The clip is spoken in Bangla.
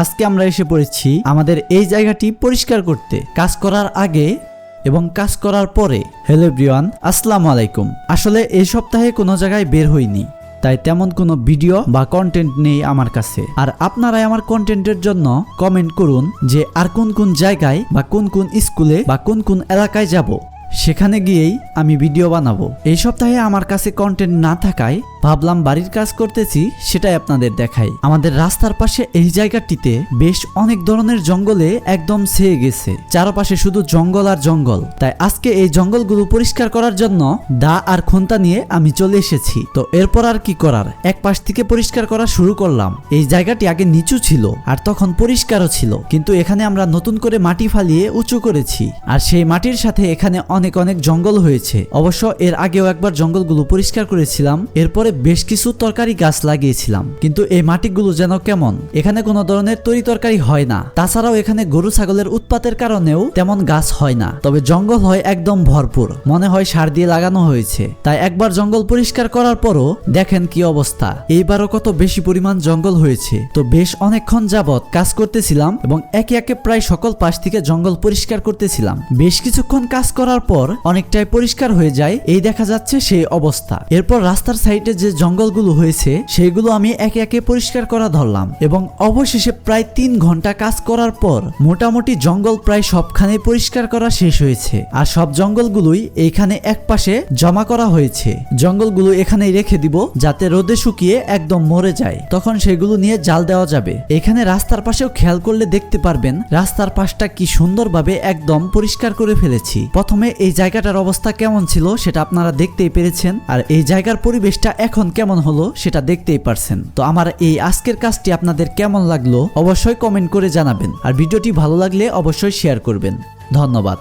আজকে আমরা এসে পড়েছি আমাদের এই জায়গাটি পরিষ্কার করতে, কাজ করার আগে এবং কাজ করার পরে। হ্যালো এভরিওয়ান, আসসালামু আলাইকুম। আসলে এই সপ্তাহে কোনো জায়গায় বের হইনি, তাই তেমন কোনো ভিডিও বা কন্টেন্ট নেই আমার কাছে। আর আপনারাই আমার কন্টেন্টের জন্য কমেন্ট করুন যে আর কোন কোন জায়গায় বা কোন কোন স্কুলে বা কোন কোন এলাকায় যাব, সেখানে গিয়েই আমি ভিডিও বানাবো। এই সপ্তাহে আমার কাছে কন্টেন্ট না থাকায় ভাবলাম বাড়ির কাজ করতেছি সেটাই আপনাদের দেখাই। আমাদের রাস্তার পাশে এই জায়গাটিতে বেশ অনেক ধরনের জঙ্গলে একদম ছেয়ে গেছে, চারপাশে শুধু জঙ্গল আর জঙ্গল। তাই আজকে এই জঙ্গলগুলো পরিষ্কার করার জন্য দা আর খুন্তা নিয়ে আমি চলে এসেছি। তো এরপর আর কি করার, এক পাশ থেকে পরিষ্কার করা শুরু করলাম। এই জায়গাটি আগে নিচু ছিল আর তখন পরিষ্কারও ছিল, কিন্তু এখানে আমরা নতুন করে মাটি ফালিয়ে উঁচু করেছি। আর সেই মাটির সাথে এখানে অনেক অনেক জঙ্গল হয়েছে। অবশ্য এর আগেও একবার জঙ্গলগুলো পরিষ্কার করেছিলাম, এরপরে বেশ কিছু তরকারি গাছ লাগিয়েছিলাম। কিন্তু এই মাটিগুলো যেন কেমন, এখানে কোনো ধরনের তরি তরকারি হয় না। তাছাড়াও এখানে গরু ছাগলের উৎপাতের কারণেও তেমন গাছ হয় না, তবে জঙ্গল হয় একদম ভরপুর, মনে হয় সার দিয়ে লাগানো হয়েছে। তাই একবার জঙ্গল পরিষ্কার করার পরও দেখেন কি অবস্থা। এইবারও কত বেশি পরিমাণ জঙ্গল হয়েছে। তো বেশ অনেকক্ষণ যাবত কাজ করতেছিলাম এবং একে একে প্রায় সকল পাশ থেকে জঙ্গল পরিষ্কার করতেছিলাম। বেশ কিছুক্ষণ কাজ করার পর অনেকটাই পরিষ্কার হয়ে যায়, এই দেখা যাচ্ছে সেই অবস্থা। এরপর রাস্তার সাইডে যে জঙ্গলগুলো হয়েছে সেইগুলো আমি একে একে পরিষ্কার করা ধরলাম এবং অবশেষে প্রায় 3 ঘন্টা কাজ করার পর মোটামুটি জঙ্গল প্রায় সবখানে পরিষ্কার করা শেষ হয়েছে। আর সব জঙ্গলগুলোই এইখানে এক পাশে জমা করা হয়েছে। জঙ্গলগুলো এখানেই রেখে দিব যাতে রোদে শুকিয়ে একদম মরে যায়, তখন সেগুলো নিয়ে জাল দেওয়া যাবে। এখানে রাস্তার পাশেও খেয়াল করলে দেখতে পারবেন রাস্তার পাশটা কি সুন্দরভাবে একদম পরিষ্কার করে ফেলেছি। প্রথমে এই জায়গাটার অবস্থা কেমন ছিল সেটা আপনারা দেখতেই পেরেছেন, আর এই জায়গার পরিবেশটা এখন কেমন হলো সেটা দেখতেই পারছেন। তো আমার এই আজকের কাজটি আপনাদের কেমন লাগলো অবশ্যই কমেন্ট করে জানাবেন, আর ভিডিওটি ভালো লাগলে অবশ্যই শেয়ার করবেন। ধন্যবাদ।